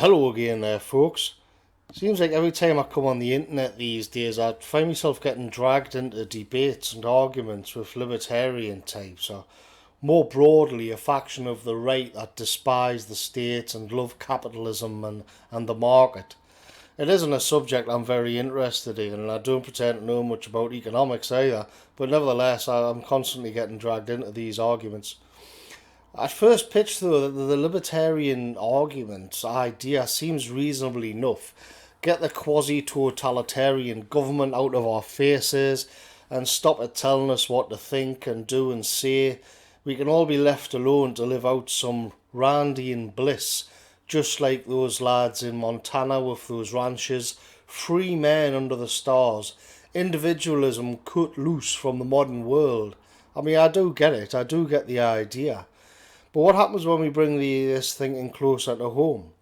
Hello again there, folks. Seems like every time I come on the internet these days, I find myself getting dragged into debates and arguments with libertarian types, or more broadly, a faction of the right that despise the state and love capitalism and the market. It isn't a subject I'm very interested in, and I don't pretend to know much about economics either, but nevertheless, I'm constantly getting dragged into these arguments. At first pitch, though, the libertarian argument idea seems reasonably enough. Get the quasi-totalitarian government out of our faces and stop it telling us what to think and do and say. We can all be left alone to live out some Randian bliss, just like those lads in Montana with those ranches. Free men under the stars. Individualism cut loose from the modern world. I mean, I do get it. I do get the idea. But what happens when we bring this thinking closer to home?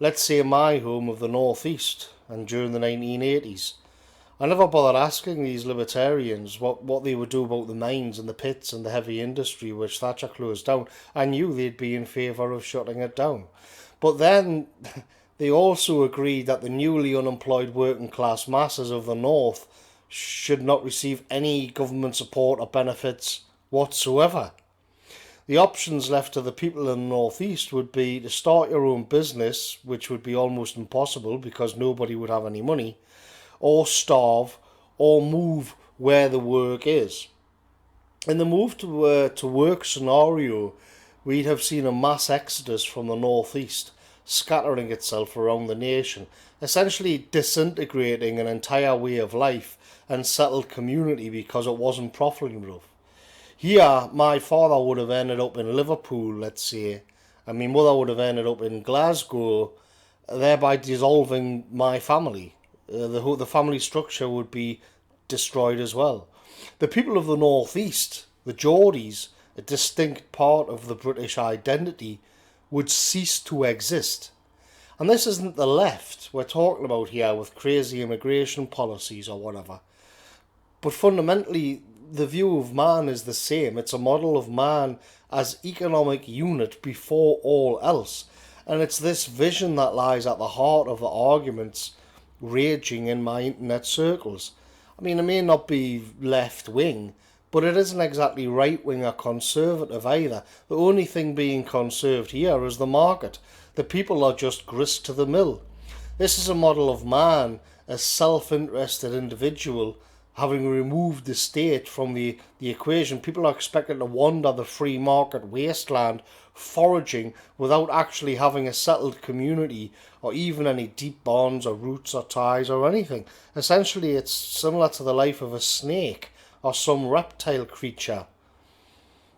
Let's say my home of the Northeast, and during the 1980s. I never bothered asking these libertarians what they would do about the mines and the pits and the heavy industry which Thatcher closed down. I knew they'd be in favour of shutting it down. But then they also agreed that the newly unemployed working class masses of the North should not receive any government support or benefits whatsoever. The options left to the people in the Northeast would be to start your own business, which would be almost impossible because nobody would have any money, or starve, or move where the work is. In the move to work scenario, we'd have seen a mass exodus from the Northeast, scattering itself around the nation, essentially disintegrating an entire way of life and settled community because it wasn't profitable enough. Here, my father would have ended up in Liverpool, let's say, and my mother would have ended up in Glasgow, thereby dissolving my family. The family structure would be destroyed as well. The people of the Northeast, the Geordies, a distinct part of the British identity, would cease to exist. And this isn't the left we're talking about here with crazy immigration policies or whatever. But fundamentally, the view of man is the same. It's a model of man as economic unit before all else. And it's this vision that lies at the heart of the arguments raging in my internet circles. I mean, it may not be left-wing, but it isn't exactly right-wing or conservative either. The only thing being conserved here is the market. The people are just grist to the mill. This is a model of man as self-interested individual. Having removed the state from the equation, people are expected to wander the free market wasteland, foraging without actually having a settled community or even any deep bonds or roots or ties or anything. Essentially, it's similar to the life of a snake or some reptile creature.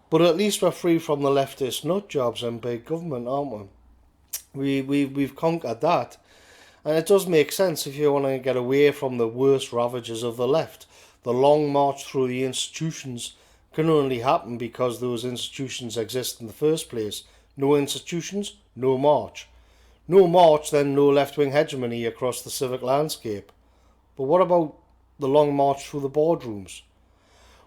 But at least we're free from the leftist nut jobs and big government, aren't we? We've conquered that. And it does make sense if you want to get away from the worst ravages of the left. The long march through the institutions can only happen because those institutions exist in the first place. No institutions, no march. No march, then no left-wing hegemony across the civic landscape. But what about the long march through the boardrooms?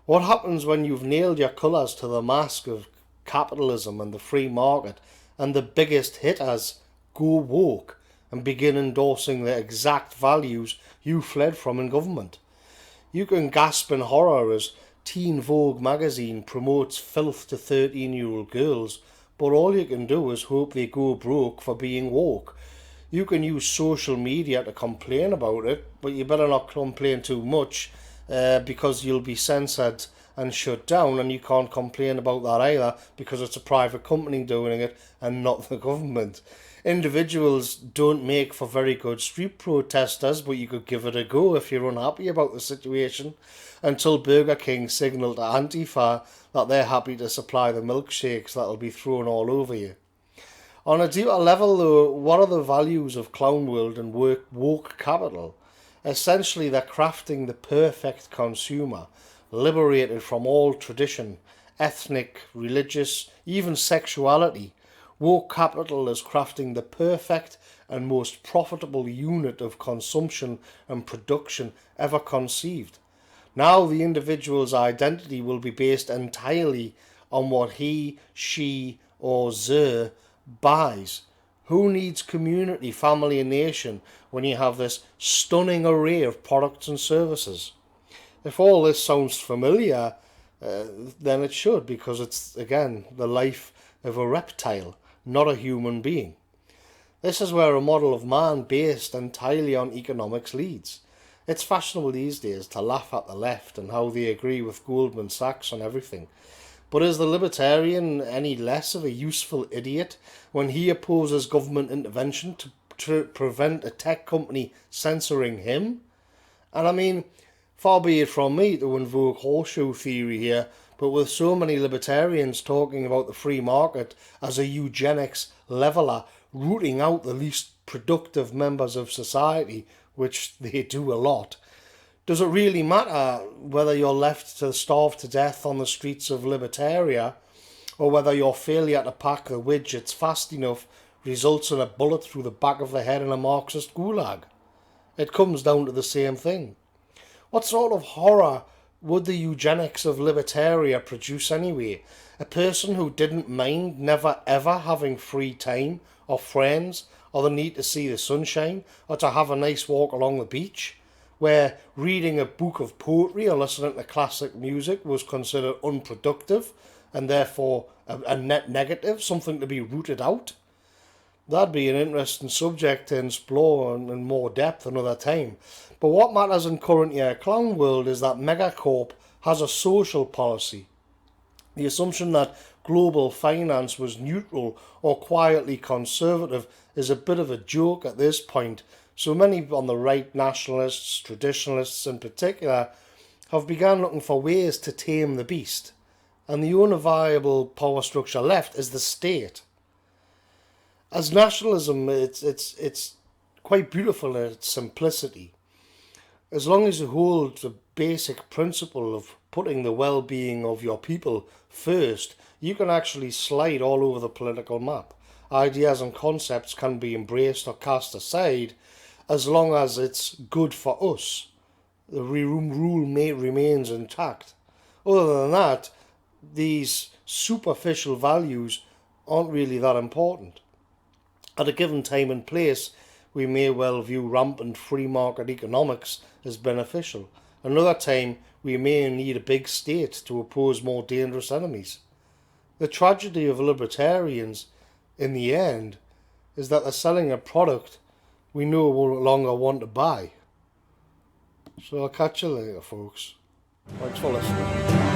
What happens when you've nailed your colours to the mask of capitalism and the free market, and the biggest hitters go woke and begin endorsing the exact values you fled from in government? You can gasp in horror as Teen Vogue magazine promotes filth to 13-year-old girls, but all you can do is hope they go broke for being woke. You can use social media to complain about it, but you better not complain too much because you'll be censored and shut down, and you can't complain about that either because it's a private company doing it and not the government. Individuals don't make for very good street protesters, but you could give it a go if you're unhappy about the situation, until Burger King signal to Antifa that they're happy to supply the milkshakes that'll be thrown all over you. On a deeper level though, what are the values of clown world and woke capital? Essentially, they're crafting the perfect consumer, liberated from all tradition, ethnic, religious, even sexuality. Woke capital is crafting the perfect and most profitable unit of consumption and production ever conceived. Now the individual's identity will be based entirely on what he, she, or they buys. Who needs community, family and nation when you have this stunning array of products and services? If all this sounds familiar, then it should, because it's, again, the life of a reptile, not a human being. This is where a model of man based entirely on economics leads. It's fashionable these days to laugh at the left and how they agree with Goldman Sachs on everything. But is the libertarian any less of a useful idiot when he opposes government intervention to prevent a tech company censoring him? And I mean, far be it from me to invoke horseshoe theory here, but with so many libertarians talking about the free market as a eugenics leveller, rooting out the least productive members of society, which they do a lot, does it really matter whether you're left to starve to death on the streets of Libertaria, or whether your failure to pack the widgets fast enough results in a bullet through the back of the head in a Marxist gulag? It comes down to the same thing. What sort of horror would the eugenics of Libertaria produce anyway? A person who didn't mind never ever having free time, or friends, or the need to see the sunshine, or to have a nice walk along the beach, where reading a book of poetry or listening to classic music was considered unproductive and therefore a net negative, something to be rooted out? That'd be an interesting subject to explore in more depth another time. But what matters in current year clown world is that Megacorp has a social policy. The assumption that global finance was neutral or quietly conservative is a bit of a joke at this point. So many on the right, nationalists, traditionalists in particular, have begun looking for ways to tame the beast. And the only viable power structure left is the state. As nationalism, it's quite beautiful in its simplicity. As long as you hold the basic principle of putting the well-being of your people first, you can actually slide all over the political map. Ideas and concepts can be embraced or cast aside as long as it's good for us. The rule remains intact. Other than that, these superficial values aren't really that important. At a given time and place, we may well view rampant free market economics as beneficial. Another time, we may need a big state to oppose more dangerous enemies. The tragedy of libertarians, in the end, is that they're selling a product we no longer want to buy. So I'll catch you later, folks. Thanks for listening.